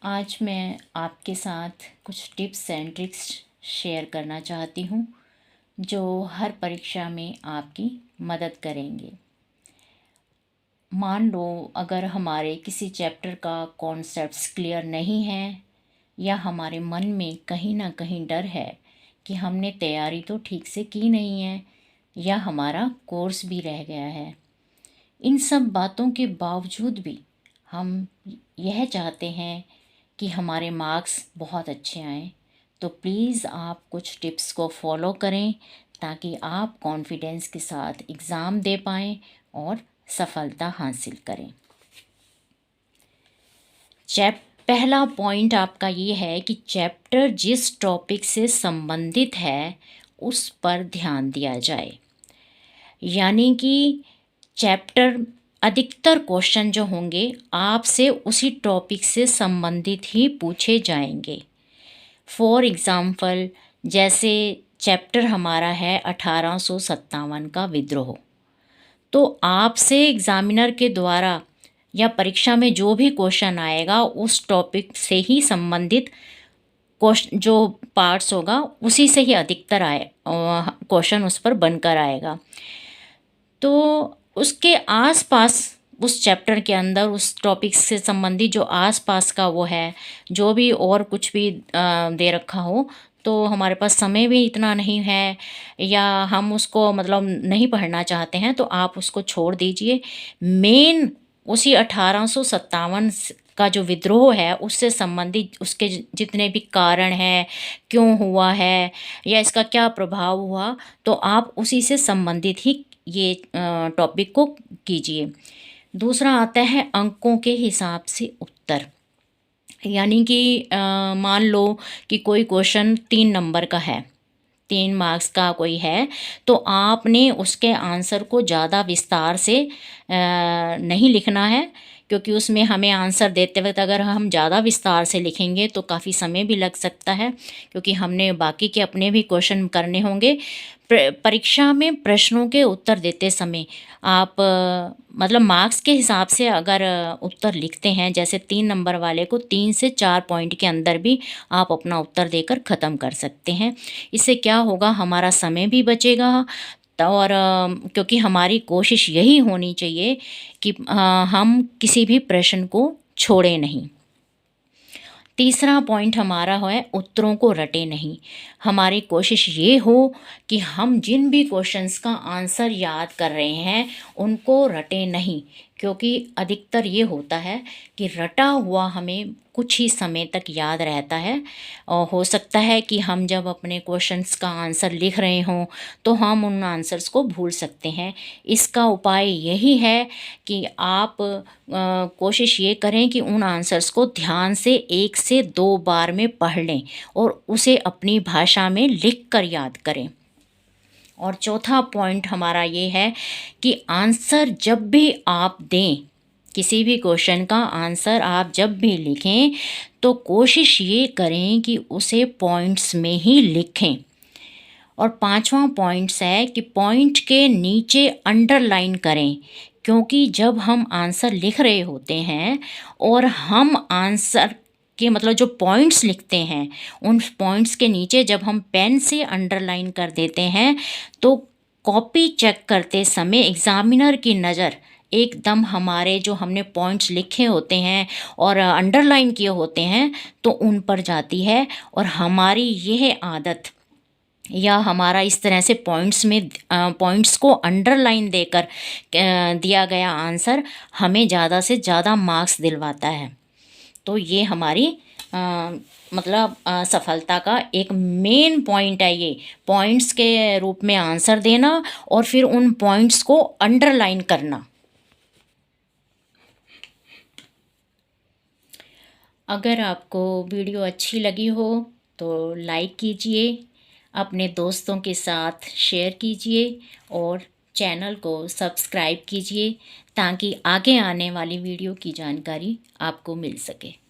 आज मैं आपके साथ कुछ टिप्स एंड ट्रिक्स शेयर करना चाहती हूँ जो हर परीक्षा में आपकी मदद करेंगे। मान लो अगर हमारे किसी चैप्टर का कॉन्सेप्ट्स क्लियर नहीं है या हमारे मन में कहीं ना कहीं डर है कि हमने तैयारी तो ठीक से की नहीं है या हमारा कोर्स भी रह गया है। इन सब बातों के बावजूद भी हम यह चाहते हैं कि हमारे मार्क्स बहुत अच्छे आएँ, तो प्लीज़ आप कुछ टिप्स को फॉलो करें ताकि आप कॉन्फिडेंस के साथ एग्ज़ाम दे पाएँ और सफलता हासिल करें। पहला पॉइंट आपका ये है कि चैप्टर जिस टॉपिक से संबंधित है उस पर ध्यान दिया जाए। यानी कि चैप्टर अधिकतर क्वेश्चन जो होंगे आपसे उसी टॉपिक से संबंधित ही पूछे जाएंगे। फॉर एग्ज़ाम्पल जैसे चैप्टर हमारा है 1857 का विद्रोह, तो आपसे एग्ज़ामिनर के द्वारा या परीक्षा में जो भी क्वेश्चन आएगा उस टॉपिक से ही संबंधित क्वेश्चन जो पार्ट्स होगा उसी से ही अधिकतर क्वेश्चन उस पर बनकर आएगा। तो उसके आसपास उस चैप्टर के अंदर उस टॉपिक से संबंधित जो आसपास का वो है, जो भी और कुछ भी दे रखा हो, तो हमारे पास समय भी इतना नहीं है या हम उसको मतलब नहीं पढ़ना चाहते हैं, तो आप उसको छोड़ दीजिए। मेन उसी 1857 का जो विद्रोह है उससे संबंधित उसके जितने भी कारण हैं, क्यों हुआ है या इसका क्या प्रभाव हुआ, तो आप उसी से संबंधित ही ये टॉपिक को कीजिए। दूसरा आता है अंकों के हिसाब से उत्तर। यानी कि मान लो कि कोई क्वेश्चन 3 नंबर का है, 3 मार्क्स का कोई है, तो आपने उसके आंसर को ज़्यादा विस्तार से नहीं लिखना है, क्योंकि उसमें हमें आंसर देते वक्त अगर हम ज़्यादा विस्तार से लिखेंगे तो काफ़ी समय भी लग सकता है, क्योंकि हमने बाकी के अपने भी क्वेश्चन करने होंगे। परीक्षा में प्रश्नों के उत्तर देते समय आप मतलब मार्क्स के हिसाब से अगर उत्तर लिखते हैं, जैसे 3 नंबर वाले को 3 से 4 पॉइंट के अंदर भी आप अपना उत्तर देकर ख़त्म कर सकते हैं। इससे क्या होगा, हमारा समय भी बचेगा और क्योंकि हमारी कोशिश यही होनी चाहिए कि हम किसी भी प्रश्न को छोड़ें नहीं। तीसरा पॉइंट हमारा है उत्तरों को रटे नहीं। हमारी कोशिश ये हो कि हम जिन भी क्वेश्चंस का आंसर याद कर रहे हैं उनको रटे नहीं, क्योंकि अधिकतर ये होता है कि रटा हुआ हमें कुछ ही समय तक याद रहता है और हो सकता है कि हम जब अपने क्वेश्चंस का आंसर लिख रहे हों तो हम उन आंसर्स को भूल सकते हैं। इसका उपाय यही है कि आप कोशिश ये करें कि उन आंसर्स को ध्यान से 1 से 2 बार में पढ़ लें और उसे अपनी भाषा में लिख कर याद करें। और चौथा पॉइंट हमारा ये है कि आंसर जब भी आप दें, किसी भी क्वेश्चन का आंसर आप जब भी लिखें तो कोशिश ये करें कि उसे पॉइंट्स में ही लिखें। और पांचवा पॉइंट्स है कि पॉइंट के नीचे अंडरलाइन करें, क्योंकि जब हम आंसर लिख रहे होते हैं और हम आंसर के मतलब जो पॉइंट्स लिखते हैं उन पॉइंट्स के नीचे जब हम पेन से अंडरलाइन कर देते हैं तो कॉपी चेक करते समय एग्ज़ामिनर की नज़र एकदम हमारे जो हमने पॉइंट्स लिखे होते हैं और अंडरलाइन किए होते हैं तो उन पर जाती है। और हमारी यह आदत या हमारा इस तरह से पॉइंट्स को अंडरलाइन देकर दिया गया आंसर हमें ज़्यादा से ज़्यादा मार्क्स दिलवाता है। तो ये हमारी सफलता का एक मेन पॉइंट है, ये पॉइंट्स के रूप में आंसर देना और फिर उन पॉइंट्स को अंडरलाइन करना। अगर आपको वीडियो अच्छी लगी हो तो लाइक कीजिए, अपने दोस्तों के साथ शेयर कीजिए और चैनल को सब्सक्राइब कीजिए ताकि आगे आने वाली वीडियो की जानकारी आपको मिल सके।